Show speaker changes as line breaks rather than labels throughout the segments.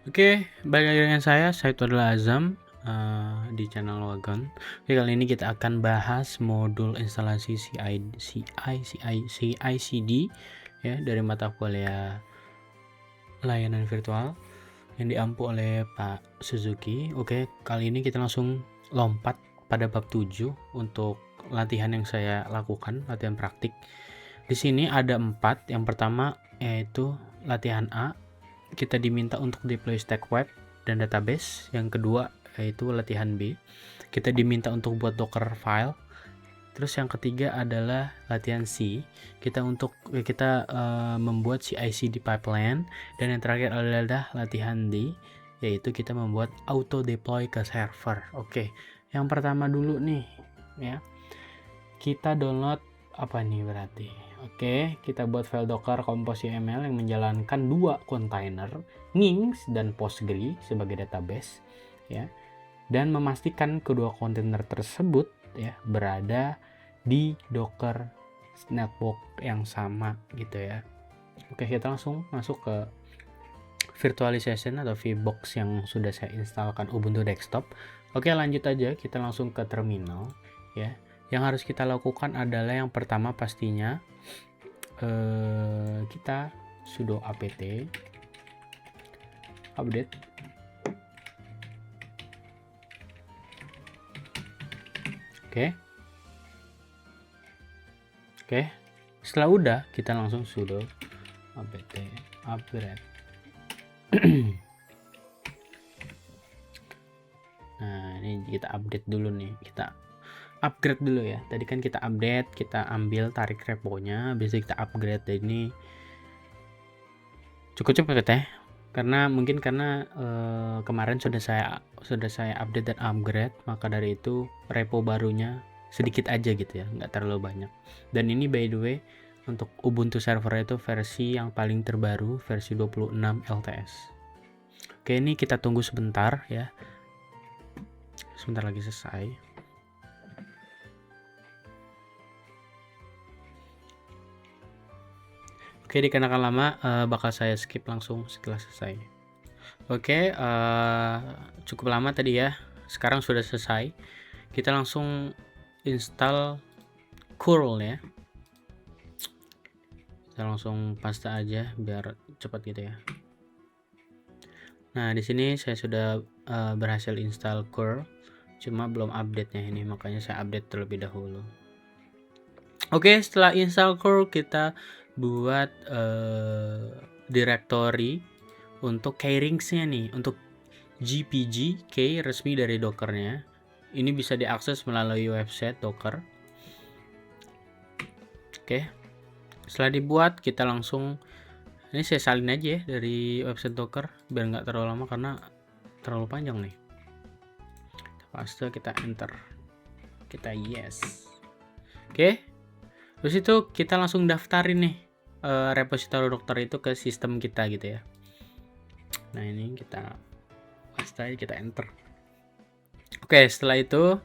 Oke, balik lagi dengan saya itu adalah Azam di channel Wagon. Oke, kali ini kita akan bahas modul instalasi CI/CD ya dari mata kuliah layanan virtual yang diampu oleh Pak Suzuki. Oke, kali ini kita langsung lompat pada bab 7 untuk latihan yang saya lakukan, latihan praktik. Di sini ada 4. Yang pertama yaitu latihan A, kita diminta untuk deploy stack web dan database. Yang kedua yaitu latihan B, kita diminta untuk buat docker file. Terus yang ketiga adalah latihan C, kita membuat CI/CD pipeline. Dan yang terakhir adalah latihan D, yaitu kita membuat auto deploy ke server. Oke, yang pertama dulu nih ya, kita download apa nih berarti. Oke, kita buat file docker compose.yml yang menjalankan 2 kontainer Nginx dan Postgre sebagai database ya, dan memastikan kedua kontainer tersebut ya berada di Docker network yang sama gitu ya. Oke, kita langsung masuk ke virtualization atau VBox yang sudah saya instalkan Ubuntu desktop. Oke, lanjut aja, kita langsung ke terminal ya. Yang harus kita lakukan adalah yang pertama pastinya kita sudo apt update. Oke, setelah udah kita langsung sudo apt upgrade. Nah, ini kita update dulu nih, kita upgrade dulu ya. Tadi kan kita update, kita ambil tarik reponya, habis itu kita upgrade. Dan ini cukup cepet ya, karena kemarin sudah saya update dan upgrade, maka dari itu repo barunya sedikit aja gitu ya, nggak terlalu banyak. Dan ini by the way untuk Ubuntu server itu versi yang paling terbaru, versi 26 LTS. Oke, ini kita tunggu sebentar ya, sebentar lagi selesai. Oke, dikarenakan lama bakal saya skip langsung setelah selesai. Oke, cukup lama tadi ya, sekarang sudah selesai. Kita langsung install curl ya, kita langsung paste aja biar cepat gitu ya. Nah, di sini saya sudah berhasil install curl, cuma belum update nya ini, makanya saya update terlebih dahulu. Oke, setelah install curl kita buat directory untuk keyringsnya nih, untuk GPG key resmi dari dockernya. Ini bisa diakses melalui website docker. Oke, setelah dibuat kita langsung, ini saya salin aja ya dari website docker biar nggak terlalu lama karena terlalu panjang nih. Kita paste, kita enter, kita yes. Oke, terus itu kita langsung daftarin nih repository docker itu ke sistem kita gitu ya. Nah, ini kita paste, kita enter. Oke, setelah itu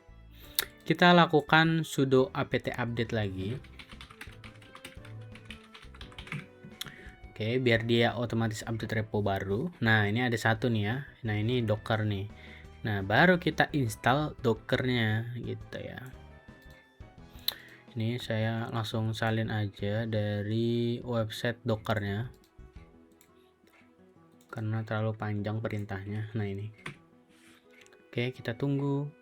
kita lakukan sudo apt update lagi. Oke, biar dia otomatis update repo baru. Nah, ini ada satu nih ya. Nah, ini docker nih. Nah, baru kita install dockernya gitu ya. Ini saya langsung salin aja dari website dockernya karena terlalu panjang perintahnya. Nah, ini. Oke, kita tunggu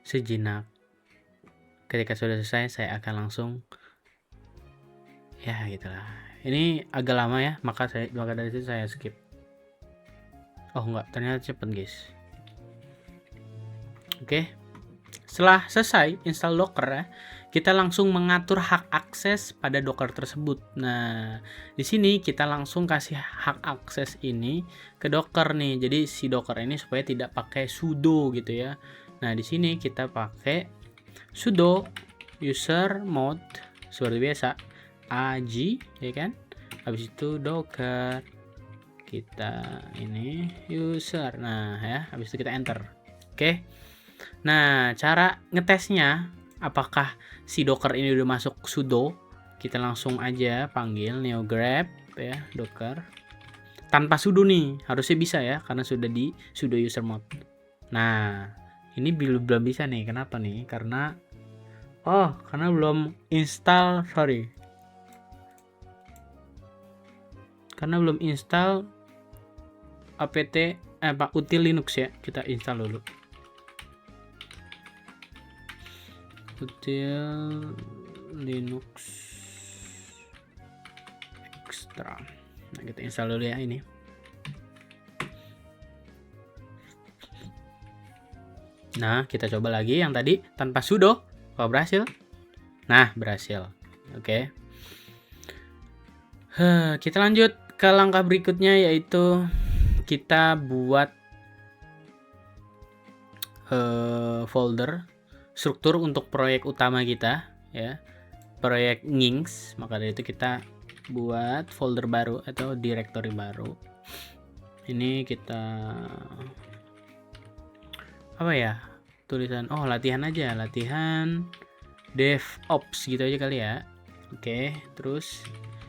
sejenak. Ketika sudah selesai, saya akan langsung ya gitulah. Ini agak lama ya, maka dari itu saya skip. Oh enggak, ternyata cepet guys. Oke, setelah selesai install docker ya, kita langsung mengatur hak akses pada docker tersebut. Nah, di sini kita langsung kasih hak akses ini ke docker nih. Jadi si docker ini supaya tidak pakai sudo gitu ya. Nah, di sini kita pakai sudo user mode seperti biasa, ag ya kan. Habis itu docker, kita ini user. Nah, ya, habis itu kita enter. Oke. Nah, cara ngetesnya apakah si docker ini udah masuk sudo, kita langsung aja panggil neograb ya docker. tanpa sudo nih, harusnya bisa ya karena sudah di sudo user mode. Nah, ini belum bisa nih. Kenapa nih? Karena belum install, karena belum install apt util Linux ya. Kita install dulu util Linux extra. Nah, kita install dulu ya ini. Nah, kita coba lagi yang tadi tanpa sudo. Kalau berhasil? Nah, berhasil. Oke. Kita lanjut ke langkah berikutnya, yaitu kita buat folder struktur untuk proyek utama kita ya, proyek Nginx. Maka dari itu kita buat folder baru atau directory baru. Ini kita apa ya, tulisan latihan aja, latihan DevOps gitu aja kali ya. Oke, terus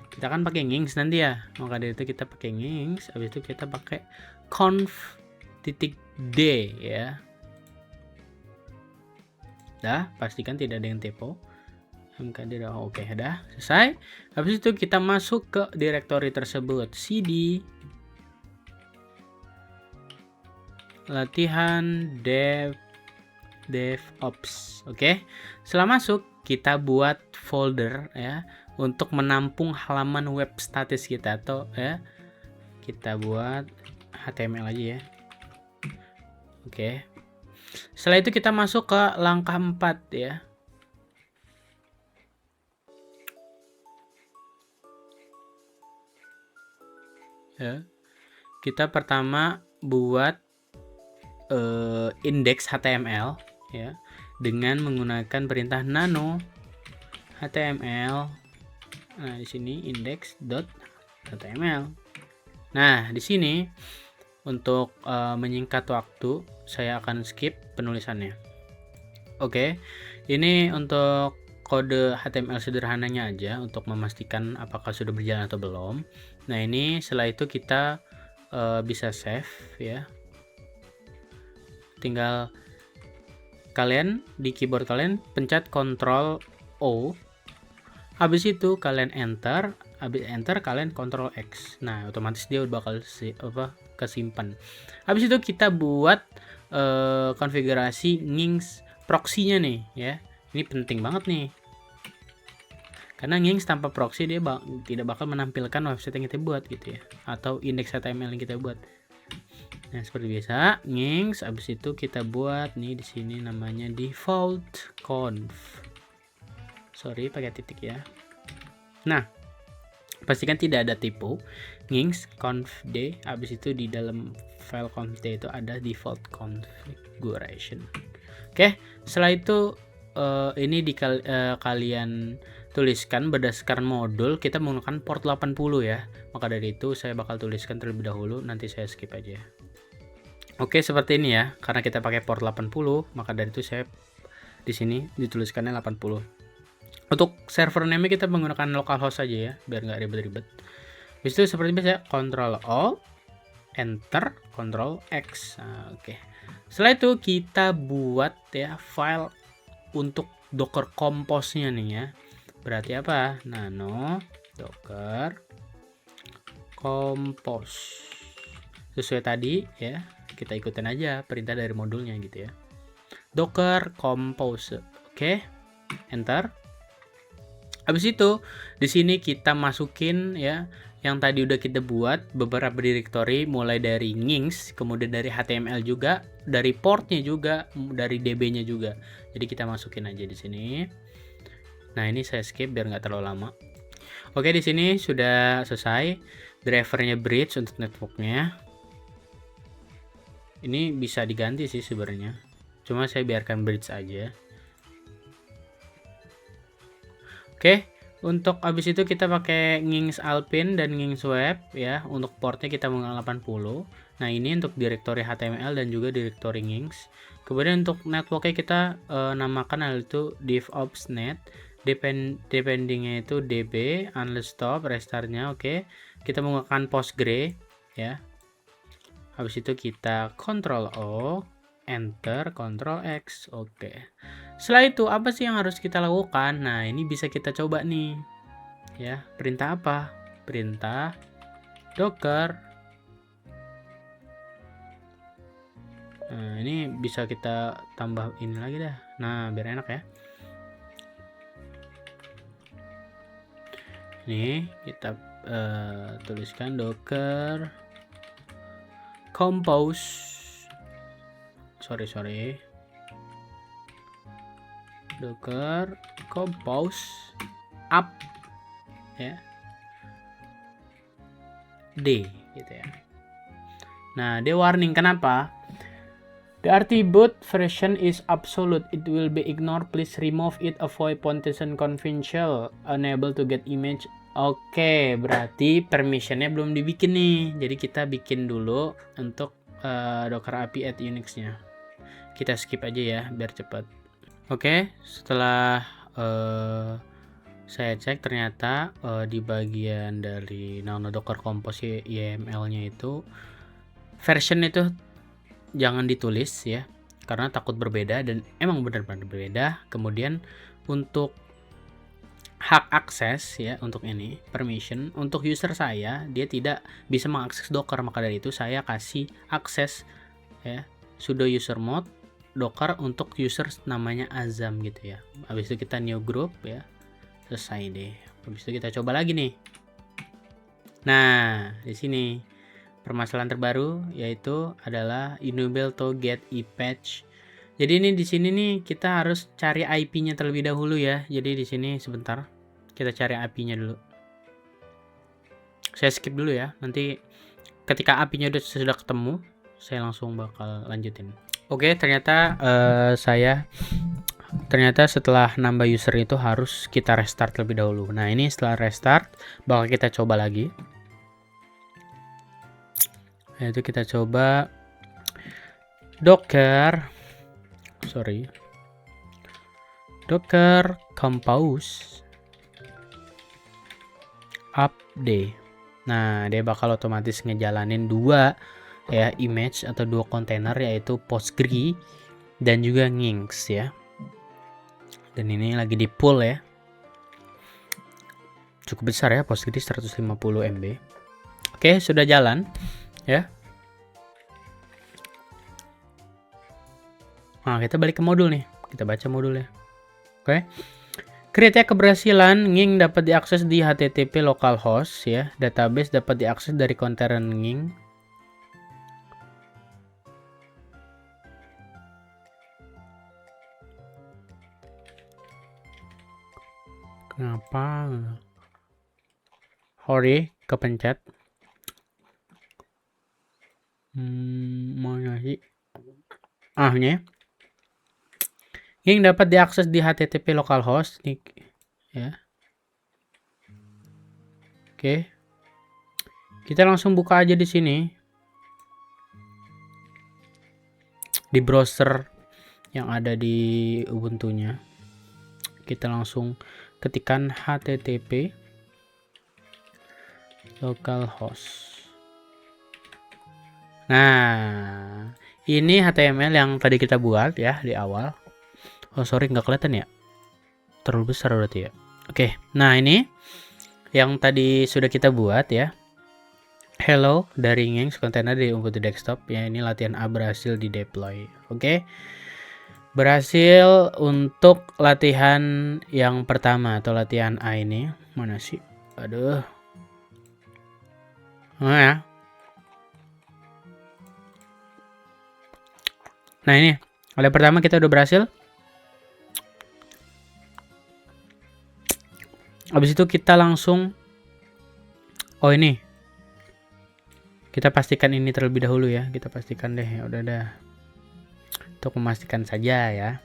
kita kan pakai Nginx nanti ya, maka dari itu kita pakai Nginx. Habis itu kita pakai conf.d ya. Dah, pastikan tidak ada yang typo. mkdir. Oke, dah selesai. Habis itu kita masuk ke directory tersebut, cd latihan DevOps. Oke. Setelah masuk, kita buat folder ya untuk menampung halaman web status kita, atau ya kita buat HTML aja ya. Oke. Setelah itu kita masuk ke langkah 4 ya. Kita pertama buat index HTML ya dengan menggunakan perintah nano HTML. Nah, di sini index.html. Nah, di sini untuk menyingkat waktu saya akan skip penulisannya. Oke. Ini untuk kode HTML sederhananya aja untuk memastikan apakah sudah berjalan atau belum. Nah, ini setelah itu kita bisa save ya. Tinggal kalian di keyboard kalian pencet Ctrl O, habis itu kalian enter, habis enter kalian Ctrl X. Nah, otomatis dia bakal kesimpan. Habis itu kita buat konfigurasi Nginx proxy-nya nih ya. Ini penting banget nih, karena Nginx tanpa proxy dia tidak bakal menampilkan website yang kita buat gitu ya, atau indeks HTML yang kita buat. Nah, seperti biasa, Nginx, abis itu kita buat nih di sini namanya default conf. Sorry, pakai titik ya. Nah, pastikan tidak ada typo. Nginx conf d, abis itu di dalam file conf d itu ada default configuration. Oke, setelah itu ini kalian tuliskan berdasarkan modul. Kita menggunakan port 80 ya. Maka dari itu saya bakal tuliskan terlebih dahulu, nanti saya skip aja. Oke, seperti ini ya. Karena kita pakai port 80, maka dari itu saya di sini dituliskannya 80. Untuk server name kita menggunakan localhost saja ya, biar nggak ribet-ribet. Habis itu seperti biasa, Ctrl O, Enter, Ctrl X. Nah, oke. Setelah itu kita buat ya file untuk Docker Compose-nya nih ya. Berarti apa? Nano Docker Compose. Sesuai tadi ya, kita ikutin aja perintah dari modulnya gitu ya. Docker Compose. Oke. Enter. Habis itu di sini kita masukin ya yang tadi udah kita buat beberapa directory, mulai dari Nginx, kemudian dari HTML juga, dari portnya juga, dari DB-nya juga. Jadi kita masukin aja di sini. Nah, ini saya skip biar nggak terlalu lama. Oke, di sini sudah selesai. Drivernya bridge untuk networknya. Ini bisa diganti sih sebenarnya. Cuma saya biarkan bridge aja. Oke, untuk abis itu kita pakai Nginx Alpine dan Nginx Web ya. Untuk portnya kita menggunakan 80. Nah, ini untuk directory HTML dan juga directory Nginx. Kemudian untuk networknya kita namakan hal itu DevOpsNet. Dependingnya itu DB, unless stop, restartnya oke. Kita menggunakan Postgre ya. Habis itu kita Ctrl O, Enter, Ctrl X. Oke. Setelah itu apa sih yang harus kita lakukan? Nah, ini bisa kita coba nih. Ya, perintah apa? Perintah docker. Nah, ini bisa kita tambah ini lagi dah. Nah, biar enak ya. Nih, kita tuliskan docker compose. Sorry. Docker compose up ya. D gitu ya. Nah, dia warning kenapa? The RT-boot version is absolute. It will be ignored. Please remove it. Avoid partition confidential. Unable to get image. Oke, berarti permissionnya belum dibikin nih. Jadi kita bikin dulu untuk Docker API at Unix-nya. Kita skip aja ya, biar cepat. Oke, setelah saya cek ternyata di bagian dari Nano Docker Compose YML-nya itu version itu jangan ditulis ya, karena takut berbeda, dan emang benar-benar berbeda. Kemudian untuk hak akses ya, untuk ini permission untuk user saya, dia tidak bisa mengakses Docker, maka dari itu saya kasih akses ya sudo user mode Docker untuk user namanya Azam gitu ya. Habis itu kita new group ya, selesai deh. Habis itu kita coba lagi nih. Nah, di sini permasalahan terbaru yaitu adalah enable to get e-patch. Jadi ini di sini nih kita harus cari IP-nya terlebih dahulu ya. Jadi di sini sebentar kita cari IP-nya dulu. Saya skip dulu ya. Nanti ketika IP-nya sudah ketemu, saya langsung bakal lanjutin. Oke, ternyata ternyata setelah nambah user itu harus kita restart terlebih dahulu. Nah, ini setelah restart bakal kita coba lagi. Yaitu kita coba docker compose update. Nah, dia bakal otomatis ngejalanin dua ya image atau dua kontainer, yaitu Postgre dan juga Nginx ya. Dan ini lagi di pull ya. Cukup besar ya, Postgre 150 MB. Oke, sudah jalan ya. Nah, kita balik ke modul nih. Kita baca modulnya. Oke. Kriteria keberhasilan Nging dapat diakses di HTTP localhost ya. Database dapat diakses dari kontainer Nging. Kenapa? Sorry, kepencet. Mana sih? Ini. Nging dapat diakses di HTTP localhost nih ya. Oke. Kita langsung buka aja di sini. Di browser yang ada di Ubuntu-nya. Kita langsung ketikkan HTTP localhost. Nah, ini HTML yang tadi kita buat ya di awal. Oh sorry, nggak kelihatan ya, terlalu besar berarti ya. Oke, nah ini yang tadi sudah kita buat ya. Hello dari Nginx kontainer di Ubuntu desktop ya. Ini latihan A berhasil di deploy. Oke, berhasil untuk latihan yang pertama atau latihan A ini. Mana sih? Aduh. Oh ya. Nah ini ada pertama kita udah berhasil. Habis itu kita langsung ini kita pastikan ini terlebih dahulu ya. Kita pastikan deh ya, udah dah. Untuk memastikan saja ya.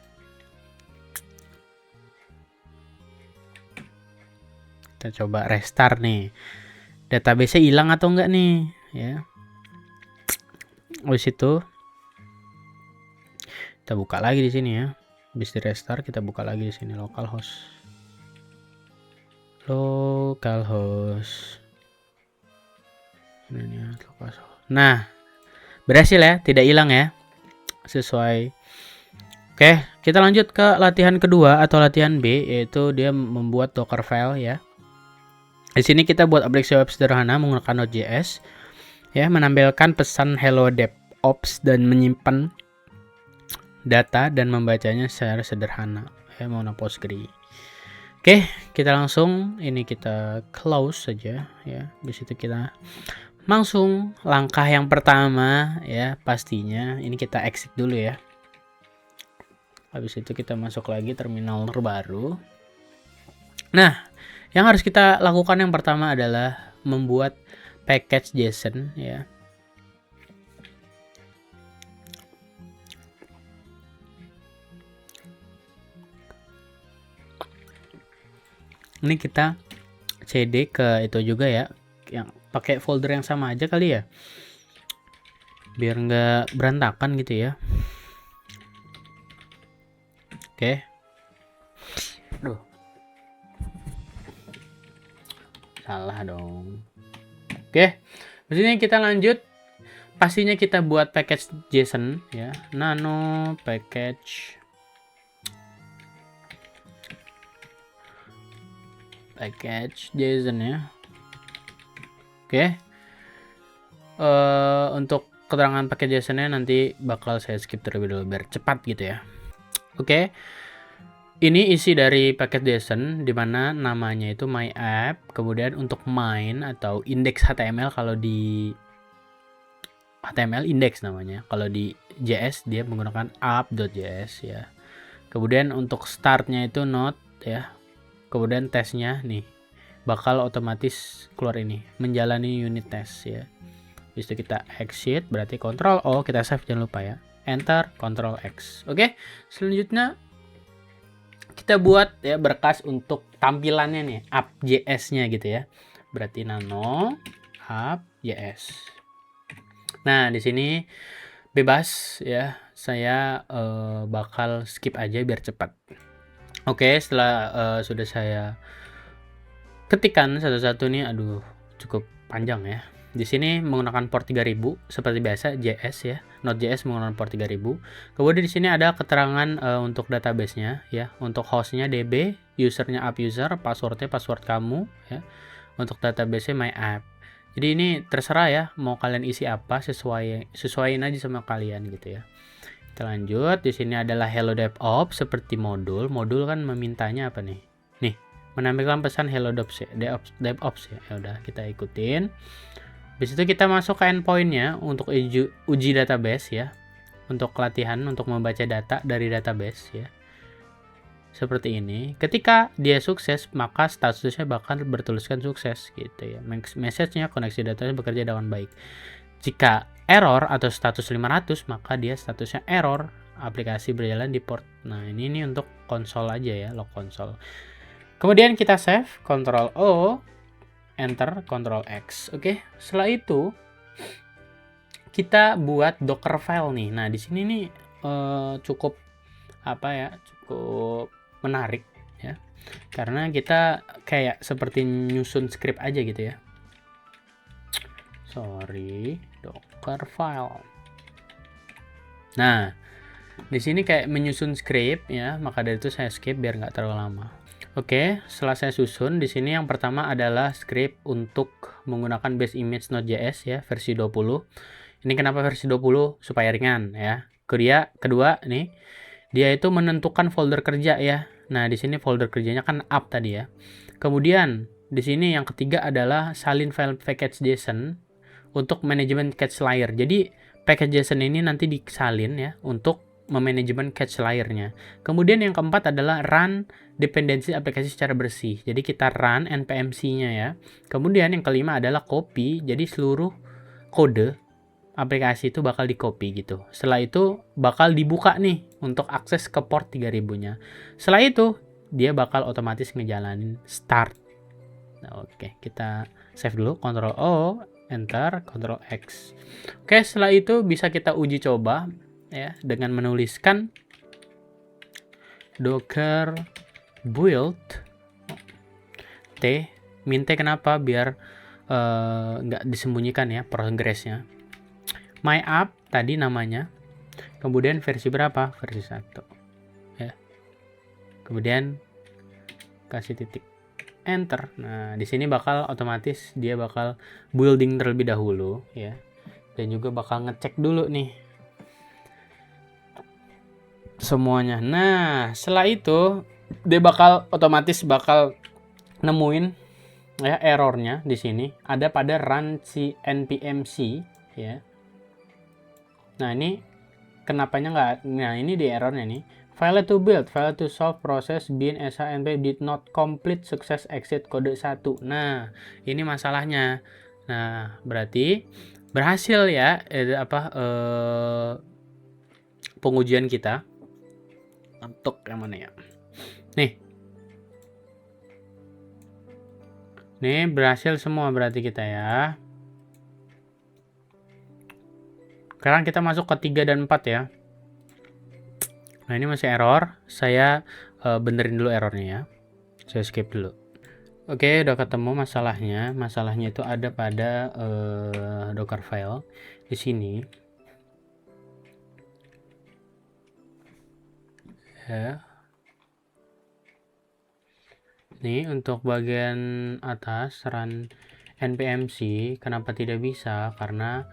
Kita coba restart nih. Database-nya hilang atau enggak nih ya. Habis itu kita buka lagi di sini ya. Habis di restart kita buka lagi di sini localhost. Nah, berhasil ya, tidak hilang ya, sesuai. Oke, kita lanjut ke latihan kedua atau latihan B, yaitu dia membuat Docker file ya. Di sini kita buat aplikasi web sederhana menggunakan Node.js ya, menampilkan pesan hello DevOps dan menyimpan data dan membacanya secara sederhana ya, menggunakan Postgre. Oke, kita langsung ini kita close saja ya. Di situ kita langsung langkah yang pertama ya, pastinya ini kita exit dulu ya. Habis itu kita masuk lagi terminal terbaru. Nah, yang harus kita lakukan yang pertama adalah membuat package JSON ya. Ini kita cd ke itu juga ya, yang pakai folder yang sama aja kali ya, biar nggak berantakan gitu ya. Oke. Aduh. Salah dong. Oke. Di sini kita lanjut. Pastinya kita buat package JSON ya. Nano package JSON ya. Oke. Untuk keterangan package JSON-nya nanti bakal saya skip terlebih dahulu biar cepat gitu ya. Oke, ini isi dari paket JSON dimana namanya itu my app, kemudian untuk main atau index HTML, kalau di HTML index namanya, kalau di JS dia menggunakan app.js ya. Kemudian untuk startnya itu node ya, kemudian tesnya nih bakal otomatis keluar ini menjalani unit test ya. Habis itu kita exit, berarti Ctrl O, kita save jangan lupa ya. Enter, Ctrl X. Oke, selanjutnya kita buat ya berkas untuk tampilannya nih, app.js-nya gitu ya. Berarti nano app.js. Nah, di sini bebas ya. Saya bakal skip aja biar cepat. Oke, setelah sudah saya ketikan satu-satu nih, aduh cukup panjang ya. Di sini menggunakan port 3000 seperti biasa JS ya. Node.js menggunakan port 3000. Kemudian di sini ada keterangan untuk database-nya ya. Untuk host-nya DB, user-nya app user, password-nya password kamu ya. Untuk database-nya my app. Jadi ini terserah ya, mau kalian isi apa, sesuaiin aja sama kalian gitu ya. Kita lanjut. Di sini adalah hello DevOps seperti modul. Modul kan memintanya apa nih? Nih, menampilkan pesan hello DevOps ya. Ya udah, kita ikutin. Habis itu kita masuk ke endpoint-nya untuk uji database ya. Untuk latihan untuk membaca data dari database ya. Seperti ini. Ketika dia sukses, maka statusnya bakal bertuliskan sukses gitu ya. Message-nya koneksi datanya bekerja dengan baik. Jika error atau status 500, maka dia statusnya error, aplikasi berjalan di port. Nah, ini untuk konsol aja ya, log konsol. Kemudian kita save, Ctrl O, Enter, Ctrl X. Oke, setelah itu kita buat Docker file nih. Nah, di sini nih cukup apa ya? Cukup menarik ya. Karena kita kayak seperti nyusun script aja gitu ya. Sorry, Docker file. Nah, di sini kayak menyusun script ya, maka dari itu saya skip biar nggak terlalu lama. Oke, setelah saya susun, di sini yang pertama adalah script untuk menggunakan base image Node.js ya, versi 20. Ini kenapa versi 20? Supaya ringan ya. Kedua nih, dia itu menentukan folder kerja ya. Nah, di sini folder kerjanya kan app tadi ya. Kemudian, di sini yang ketiga adalah salin file package JSON untuk manajemen cache layer. Jadi, package JSON ini nanti disalin ya untuk memanajemen cache layer-nya. Kemudian yang keempat adalah run dependensi aplikasi secara bersih. Jadi kita run npmc-nya ya. Kemudian yang kelima adalah copy. Jadi seluruh kode aplikasi itu bakal di copy gitu. Setelah itu bakal dibuka nih untuk akses ke port 3000-nya. Setelah itu dia bakal otomatis ngejalanin start. Nah, oke, kita save dulu, Ctrl O, Enter, Ctrl X. Oke, setelah itu bisa kita uji coba ya dengan menuliskan docker build t min t. Kenapa? Biar nggak disembunyikan ya progresnya. My app tadi namanya, kemudian versi berapa? Versi 1 ya. Kemudian kasih titik enter. Nah, di sini bakal otomatis dia bakal building terlebih dahulu ya. Dan juga bakal ngecek dulu nih semuanya. Nah, setelah itu dia bakal otomatis bakal nemuin ya errornya di sini ada pada run si npmc ya. Nah, ini kenapanya nggak? Nah, ini di errornya nih. Failed to build, failed to solve process bin SHNP did not complete success exit kode 1. Nah, ini masalahnya. Nah, berarti berhasil ya pengujian kita untuk yang mana ya? Nih. Nih berhasil semua berarti kita ya. Sekarang kita masuk ke 3 dan 4 ya. Nah, ini masih error. Saya benerin dulu errornya ya. Saya skip dulu. Oke, udah ketemu masalahnya. Masalahnya itu ada pada Docker file di sini. Ya. Nih untuk bagian atas run npmc kenapa tidak bisa? Karena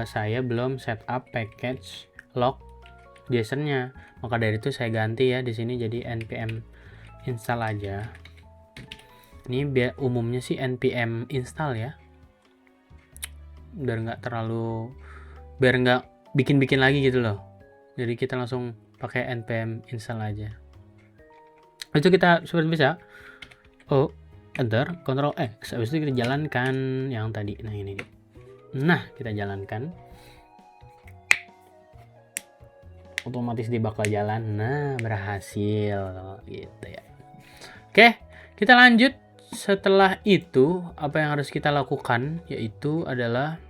saya belum setup package log JSON-nya. Maka dari itu saya ganti ya di sini jadi npm install aja. Ini biar umumnya sih npm install ya. Biar nggak bikin-bikin lagi gitu loh. Jadi kita langsung pakai npm install aja. Itu kita seperti bisa. Oh, enter, Ctrl X. Habis itu kita jalankan yang tadi. Nah, ini dia. Nah, kita jalankan. Otomatis dia bakal jalan. Nah, berhasil gitu ya. Oke, kita lanjut. Setelah itu, apa yang harus kita lakukan yaitu adalah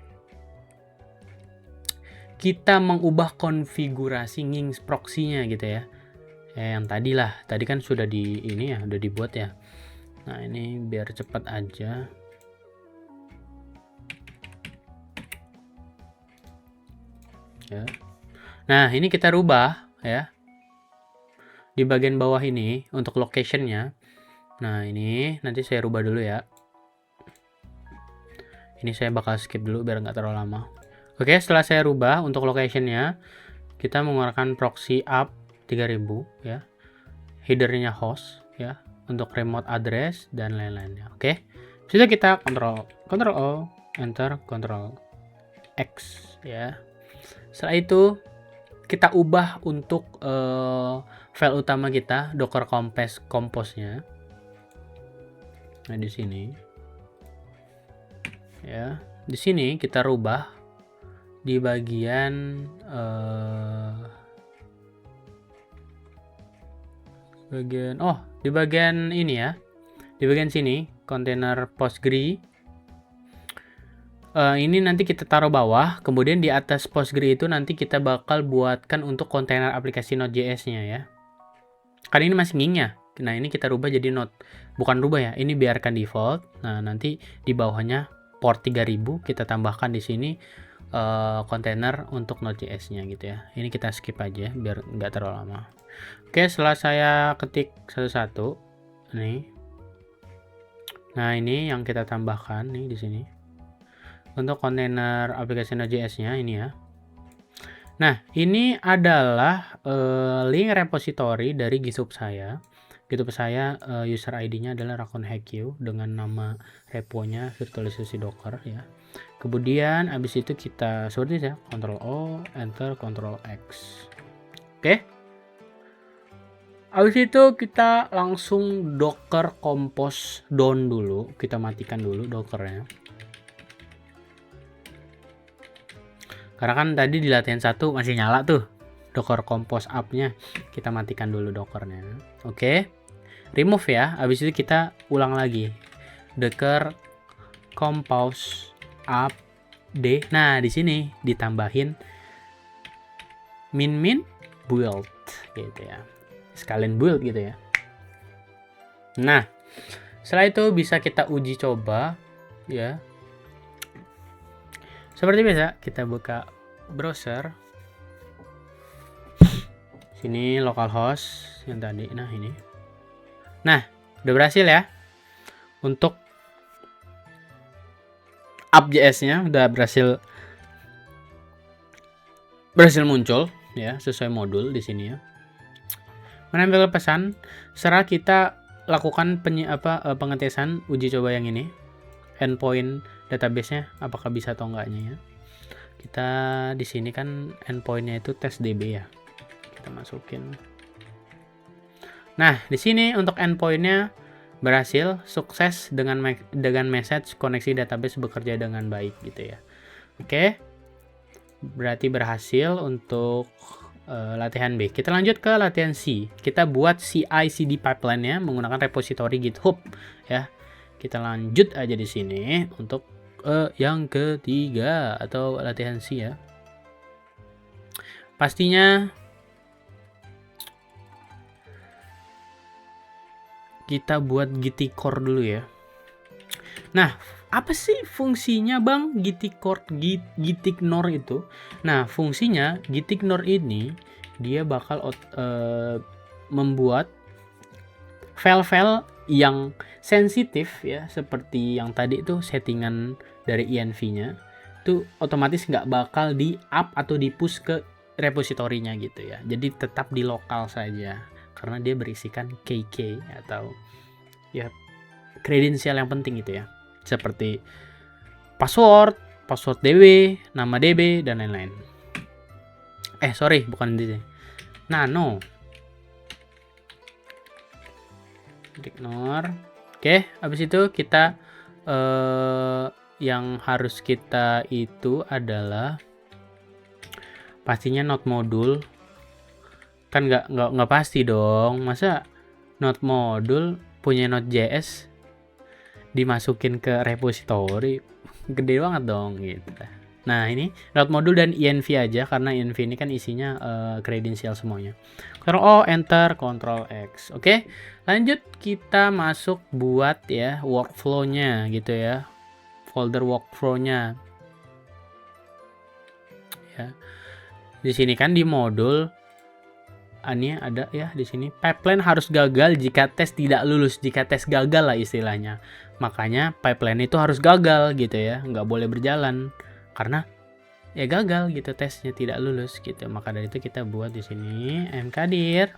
kita mengubah konfigurasi Nginx proxy-nya gitu ya. Yang tadi kan sudah udah dibuat ya. Nah, ini biar cepat aja. Ya. Nah, ini kita rubah ya. Di bagian bawah ini untuk location-nya. Nah, ini nanti saya rubah dulu ya. Ini saya bakal skip dulu biar nggak terlalu lama. Oke, setelah saya rubah untuk location-nya, kita mengeluarkan proxy app 3000 ya. Header-nya host ya, untuk remote address dan lain-lainnya. Oke. Sudah kita Ctrl O, enter, Ctrl X ya. Setelah itu kita ubah untuk file utama kita Docker Compose-nya. Nah, di sini. Ya, di sini kita rubah di bagian di bagian ini ya. Di bagian sini, kontainer Postgre. Ini nanti kita taruh bawah, kemudian di atas Postgre itu nanti kita bakal buatkan untuk kontainer aplikasi Node.js-nya ya. Kan ini masih Nginx-nya. Nah, ini kita rubah jadi Node. Bukan rubah ya, ini biarkan default. Nah, nanti di bawahnya port 3000 kita tambahkan di sini kontainer untuk Node.js-nya gitu ya. Ini kita skip aja biar nggak terlalu lama. Oke, setelah saya ketik satu-satu nih. Nah, ini yang kita tambahkan nih di sini. Untuk kontainer aplikasi Node.js-nya ini ya. Nah, ini adalah link repository dari GitHub saya. GitHub saya user ID-nya adalah RaconHQ dengan nama reponya virtualisasi Docker ya. Kemudian habis itu kita seperti ya, Ctrl O, enter, Ctrl X. Oke. Habis itu kita langsung Docker Compose down dulu, kita matikan dulu Dockernya. Karena kan tadi di latihan 1 masih nyala tuh Docker Compose up-nya. Kita matikan dulu Dockernya. Oke. Remove ya. Habis itu kita ulang lagi. Docker Compose up D. Nah, di sini ditambahin min build gitu ya. Sekalian build gitu ya. Nah, setelah itu bisa kita uji coba ya. Seperti biasa, kita buka browser. Sini localhost yang tadi. Nah, ini. Nah, udah berhasil ya. Untuk app.js-nya udah berhasil muncul ya, sesuai modul di sini ya. Menempel pesan, serah kita lakukan pengetesan uji coba yang ini. Endpoint database-nya apakah bisa atau enggaknya ya. Kita di sini kan endpoint-nya itu testdb ya. Kita masukin. Nah, di sini untuk endpoint-nya berhasil, sukses dengan message koneksi database bekerja dengan baik gitu ya. Oke. Berarti berhasil untuk latihan B. Kita lanjut ke latihan C. Kita buat CI/CD pipeline-nya menggunakan repository GitHub ya. Kita lanjut aja di sini untuk yang ketiga atau latihan C ya. Pastinya kita buat giticore dulu ya. Nah, apa sih fungsinya Bang gitignore itu? Nah, fungsinya gitignore ini dia bakal membuat file-file yang sensitif ya, seperti yang tadi itu settingan dari env-nya itu otomatis nggak bakal di-up atau di-push ke repositorinya gitu ya. Jadi tetap di lokal saja karena dia berisikan KK atau ya kredensial yang penting gitu ya. Seperti password DB, nama DB dan lain-lain. Sorry, bukan DB. Nano. Ignore. Oke, habis itu kita yang harus kita itu adalah pastinya node module. Kan nggak pasti dong. Masa node module punya Node.js dimasukin ke repository, gede banget dong gitu. Nah, ini node module dan env aja karena env ini kan isinya kredensial semuanya. Ctrl O, enter, Ctrl X. Oke, lanjut kita masuk buat ya workflow-nya gitu ya. Folder workflow-nya. Ya. Di sini kan di modul ini ada ya di sini pipeline harus gagal jika tes tidak lulus, jika tes gagal lah istilahnya. Makanya pipeline itu harus gagal gitu ya, nggak boleh berjalan karena ya gagal gitu, tesnya tidak lulus gitu. Maka dari itu kita buat di sini mkdir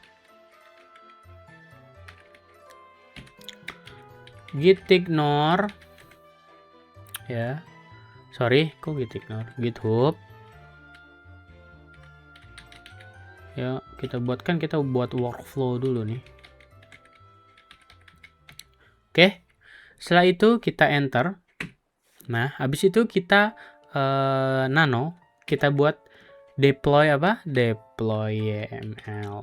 gitignore ya. Sorry, kok gitignore? GitHub. Ya, kita buat workflow dulu nih. Oke. Setelah itu kita enter. Nah, habis itu kita nano, kita buat deploy apa? Deploy YML.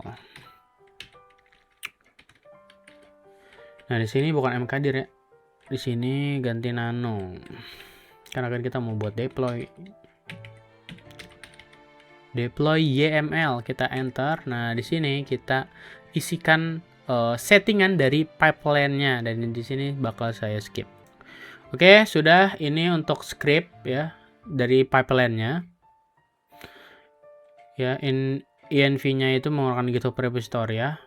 Nah, di sini bukan mkdir ya. Di sini ganti nano. Karena kan kita mau buat deploy YML, kita enter. Nah, di sini kita isikan settingan dari pipeline-nya dan di sini bakal saya skip. Oke, sudah. Ini untuk script ya dari pipeline-nya. Ya, env-nya itu menggunakan GitHub repository ya.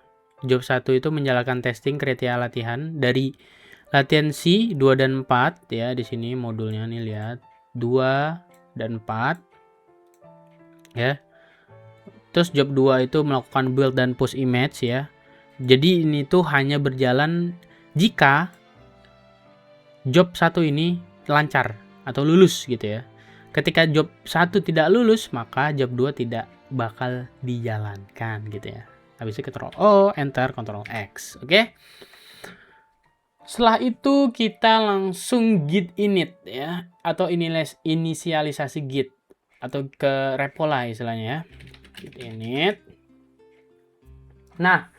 Job 1 itu menjalankan testing kriteria latihan dari latihan C 2 dan 4 ya. Di sini modulnya nih lihat 2 dan 4. Ya. Terus job 2 itu melakukan build dan push image ya. Jadi ini tuh hanya berjalan jika job 1 ini lancar atau lulus gitu ya. Ketika job 1 tidak lulus, maka job 2 tidak bakal dijalankan gitu ya. Habis itu Ctrl O, enter, Ctrl X. Oke. Setelah itu kita langsung git init ya, atau inisialisasi git atau ke repo lah istilahnya ya. Git init. Nah,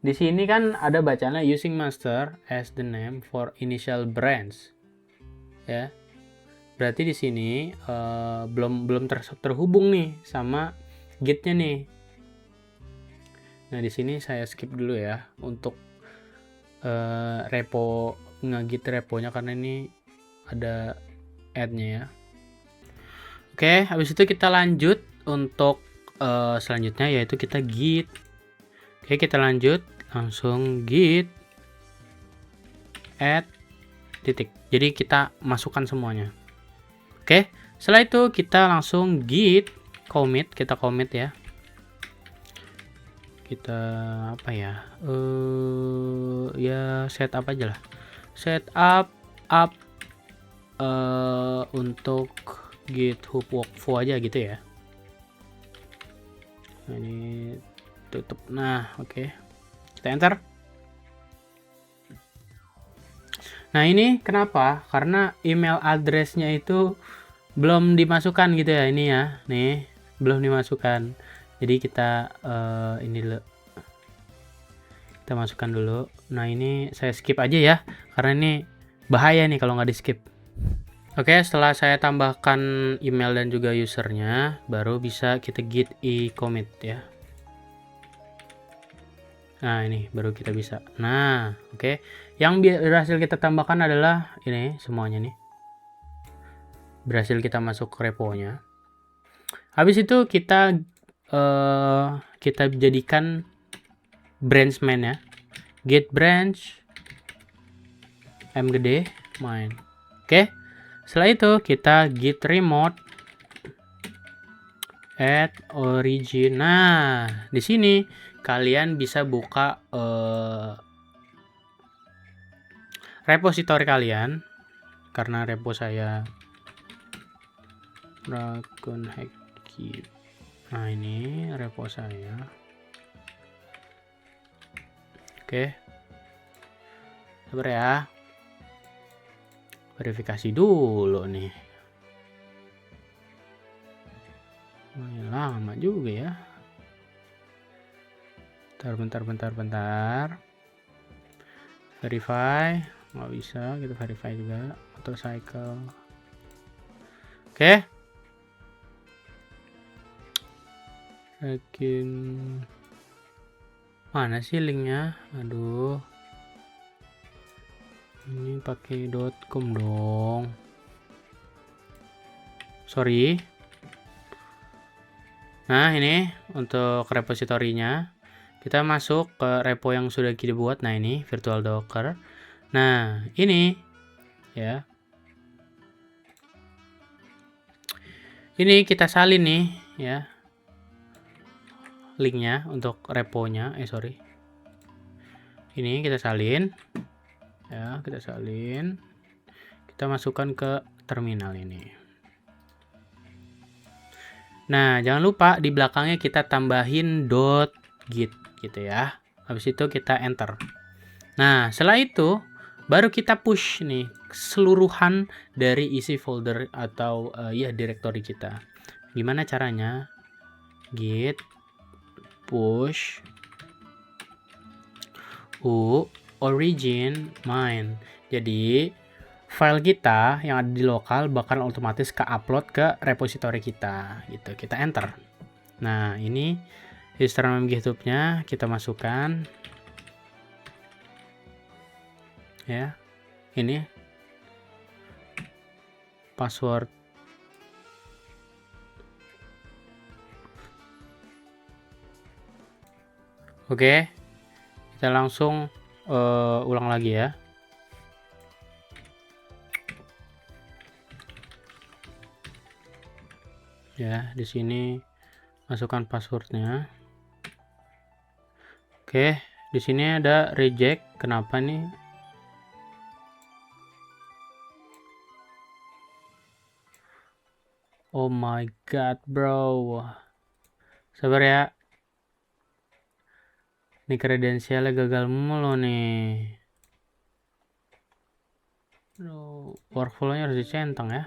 di sini kan ada bacanya using master as the name for initial branch. Ya. Berarti di sini belum terhubung nih sama gitnya nih. Nah, di sini saya skip dulu ya untuk repo ngegit reponya karena ini ada add-nya ya. Oke, habis itu kita lanjut untuk selanjutnya, yaitu kita git. Oke, kita lanjut langsung git add titik. Jadi kita masukkan semuanya. Oke, setelah itu kita langsung git commit, kita commit ya. Kita apa ya? Ya setup aja lah. Setup untuk GitHub workflow aja gitu ya. Nah, ini tutup. Nah, oke. Kita enter. Nah, ini kenapa? Karena email address-nya itu belum dimasukkan gitu ya, ini ya. Nih, belum dimasukkan. Jadi kita ini dulu. Kita masukkan dulu. Nah, ini saya skip aja ya, karena ini bahaya nih kalau nggak di skip. Oke, setelah saya tambahkan email dan juga usernya, baru bisa kita git commit ya. Nah, ini baru kita bisa. Nah, oke. Yang berhasil kita tambahkan adalah ini semuanya nih. Berhasil kita masuk ke repo-nya. Habis itu kita jadikan branch main ya. Git branch m gede main. Oke. Setelah itu kita git remote add origin. Nah, di sini kalian bisa buka repositori kalian, karena repo saya Dragon Hacky. Nah, ini repo saya. Oke. Sabar ya. Verifikasi dulu nih. Ini lama juga ya. Bentar. Verify. Nggak bisa, kita verify juga. Auto cycle. Oke. Yakin. Mana sih linknya? Aduh. Ini pakai .com dong. Sorry. Nah, ini untuk repositorinya. Kita masuk ke repo yang sudah kita buat. Nah, ini virtual docker. Nah, ini ya. Ini kita salin nih ya. Linknya untuk reponya. Sorry. Ini kita salin. Ya, kita salin. Kita masukkan ke terminal ini. Nah, jangan lupa di belakangnya kita tambahin .git gitu ya. Habis itu kita enter. Nah, setelah itu baru kita push nih keseluruhan dari isi folder atau ya directory kita. Gimana caranya? Git push origin main. Jadi file kita yang ada di lokal bakal otomatis ke upload ke repositori kita gitu. Kita enter. Nah, ini username GitHub-nya kita masukkan ya. Ini password. Oke. Kita langsung ulang lagi ya. Ya, di sini masukkan passwordnya. Oke, di sini ada reject. Kenapa nih? Oh my god, bro. Sabar ya. Ini kredensialnya gagal mulu nih. Workflow-nya harus dicentang ya.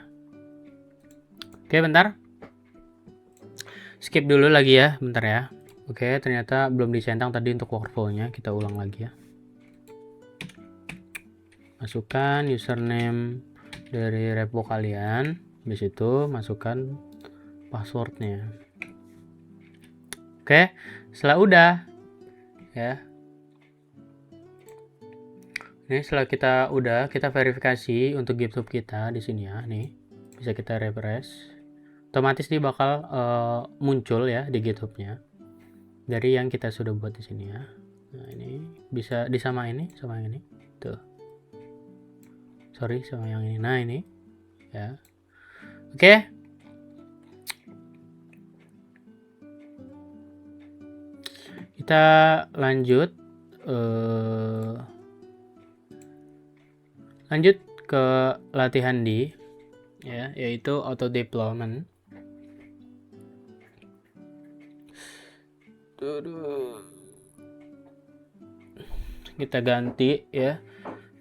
Oke, bentar. Skip dulu lagi ya, bentar ya. Oke, ternyata belum dicentang tadi untuk workflow-nya. Kita ulang lagi ya. Masukkan username dari repo kalian. Habis itu masukkan passwordnya. Oke, setelah udah ya. Ini setelah kita verifikasi untuk GitHub kita di sini ya. Nih, bisa kita refresh. otomatis dia bakal muncul ya di GitHub-nya dari yang kita sudah buat di sini ya. Nah, ini bisa disamain ini sama yang ini. Tuh. Sorry, sama yang ini. Nah, ini ya. Oke. Kita lanjut ke latihan D ya, yaitu auto deployment. Kita ganti ya,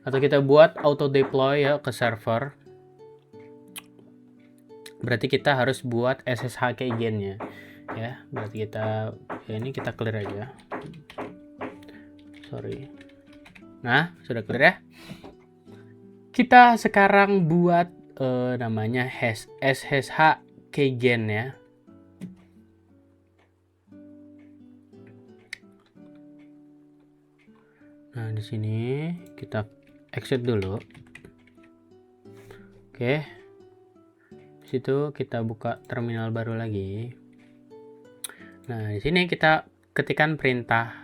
atau kita buat auto deploy ya ke server. Berarti kita harus buat SSH keygen-nya ya. Berarti kita ya, ini kita clear aja. Sorry. Nah, sudah clear ya. Kita sekarang buat namanya SSH keygen ya. Nah, di sini kita exit dulu. Oke. Di situ kita buka terminal baru lagi. Nah, di sini kita ketikkan perintah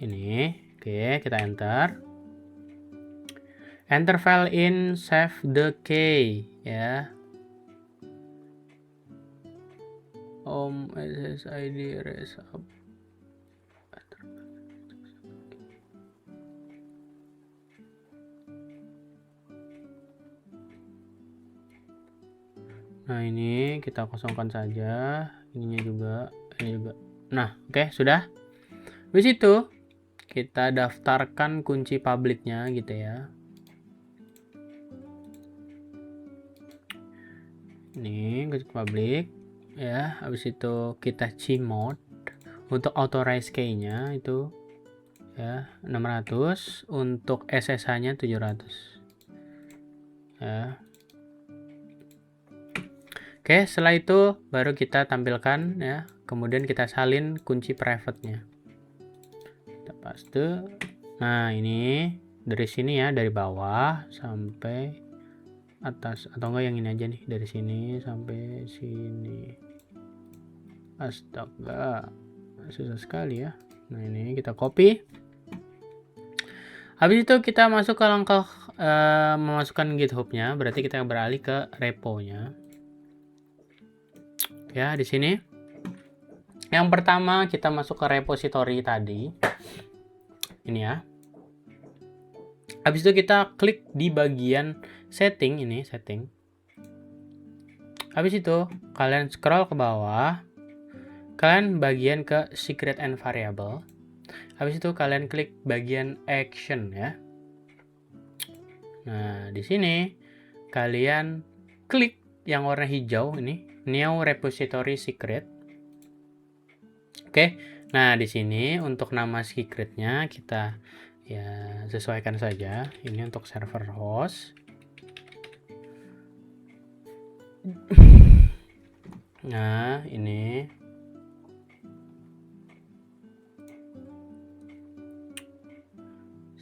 ini. Oke, kita enter. Enter file in save the key ya. SSID resub. Nah, ini kita kosongkan saja, ininya juga, ini juga. Nah, oke, sudah. Habis itu kita daftarkan kunci publiknya gitu ya. Ini kunci publik ya. Habis itu kita cmod untuk authorize key-nya itu ya 600, untuk SSH-nya 700 ya. Oke, setelah itu baru kita tampilkan ya, kemudian kita salin kunci private-nya. Kita paste. Nah, ini dari sini ya, dari bawah sampai atas, atau enggak yang ini aja nih, dari sini sampai sini. Astaga, susah sekali ya. Nah, ini kita copy. Habis itu kita masuk ke langkah memasukkan GitHub-nya, berarti kita beralih ke repo-nya. Ya, di sini. Yang pertama kita masuk ke repository tadi. Ini ya. Habis itu kita klik di bagian setting ini, setting. Habis itu kalian scroll ke bawah. Kalian bagian ke secret and variable. Habis itu kalian klik bagian action ya. Nah, di sini kalian klik yang warna hijau ini, new repository secret. Oke. Nah, di sini untuk nama secretnya kita ya sesuaikan saja. Ini untuk server host. Nah, ini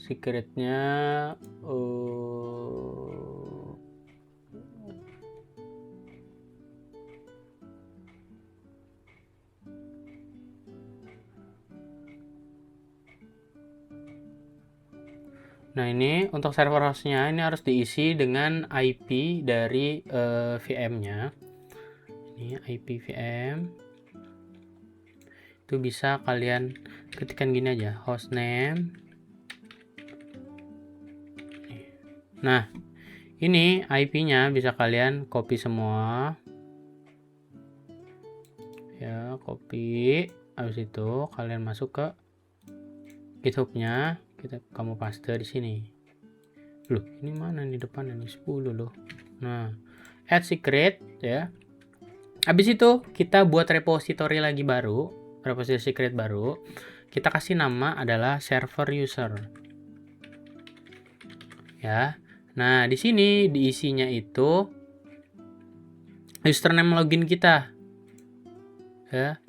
secretnya nah, ini untuk server hostnya ini harus diisi dengan IP dari VM-nya. Ini IP VM. Itu bisa kalian ketikkan gini aja, hostname. Nah, ini IP-nya bisa kalian copy semua. Ya, copy. Habis itu kalian masuk ke GitHub-nya. Kamu paste di sini. Loh, ini mana nih depan ini 10 loh. Nah, add secret ya. Habis itu kita buat repository lagi baru, repository secret baru. Kita kasih nama adalah server user. Ya. Nah, di sini diisinya itu username login kita. Ya.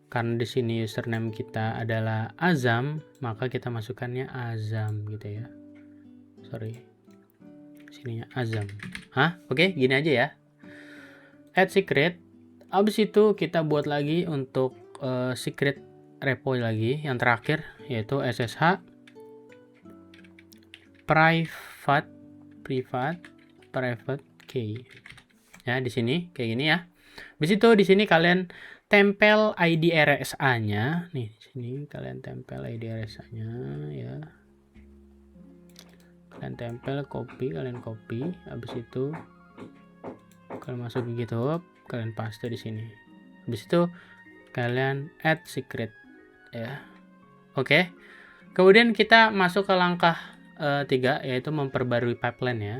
Karena di sini username kita adalah Azam, maka kita masukkannya Azam gitu ya. Sorry. Sininya Azam. Hah? Oke, gini aja ya. add secret. Habis itu kita buat lagi untuk secret repo lagi yang terakhir, yaitu SSH private key. Ya, di sini kayak gini ya. Habis itu di sini kalian tempel ID RSA-nya. Nih, di sini kalian tempel ID RSA-nya ya. Kalian tempel, kalian copy. Habis itu kalian masuk ke GitHub, kalian paste di sini. Habis itu kalian add secret ya. Oke. Kemudian kita masuk ke langkah 3, yaitu memperbarui pipeline ya.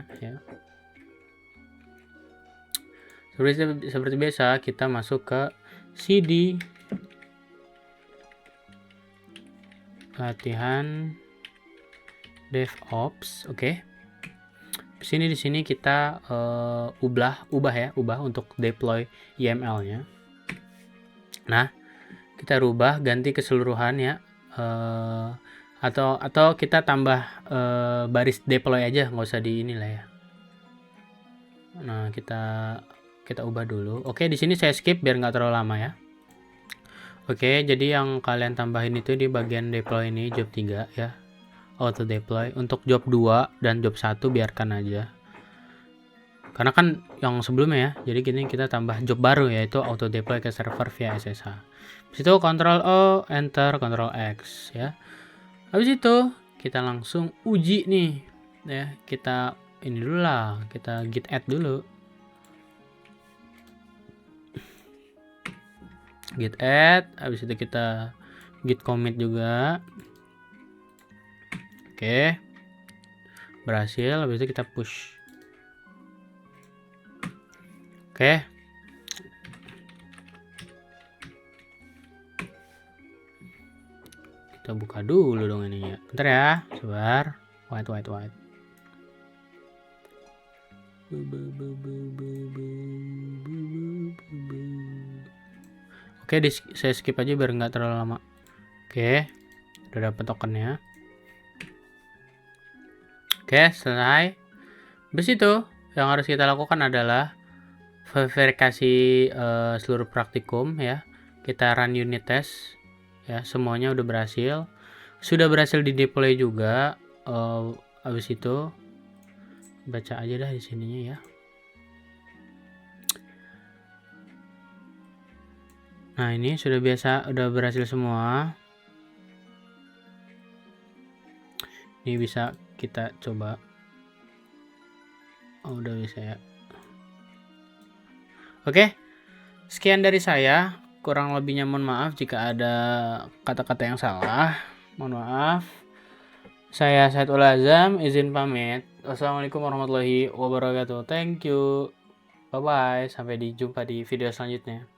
Seperti biasa kita masuk ke cd latihan DevOps. Oke. Di sini kita ubah untuk deploy YAML-nya. Nah, kita rubah ganti keseluruhan ya. Atau kita tambah baris deploy aja, nggak usah di inilah ya. Nah, kita ubah dulu. Oke, di sini saya skip biar nggak terlalu lama ya. Oke, jadi yang kalian tambahin itu di bagian deploy ini job 3 ya. Auto deploy. Untuk job 2 dan job 1 biarkan aja. Karena kan yang sebelumnya ya. Jadi gini kita tambah job baru, yaitu auto deploy ke server via SSH. Habis itu Ctrl O, Enter, Ctrl X ya. Habis itu kita langsung uji nih ya. Kita ini dulu lah, kita git add dulu. Git add, habis itu kita git commit juga. Oke. Berhasil, habis itu kita push. Oke. Kita buka dulu dong ini ya. Bentar ya, sabar. White. Oke, saya skip aja biar nggak terlalu lama. Oke, udah dapet tokennya. Oke, selesai. Habis itu yang harus kita lakukan adalah verifikasi seluruh praktikum ya. Kita run unit test ya, semuanya udah berhasil. Sudah berhasil di deploy juga. Habis itu baca aja dah di sininya ya. Nah, ini udah berhasil semua. Ini bisa kita coba. Oh, udah bisa ya. Oke. Sekian dari saya. Kurang lebihnya mohon maaf jika ada kata-kata yang salah. Mohon maaf. Saya Saidul Azam, izin pamit. Wassalamualaikum warahmatullahi wabarakatuh. Thank you. Bye-bye. Sampai jumpa di video selanjutnya.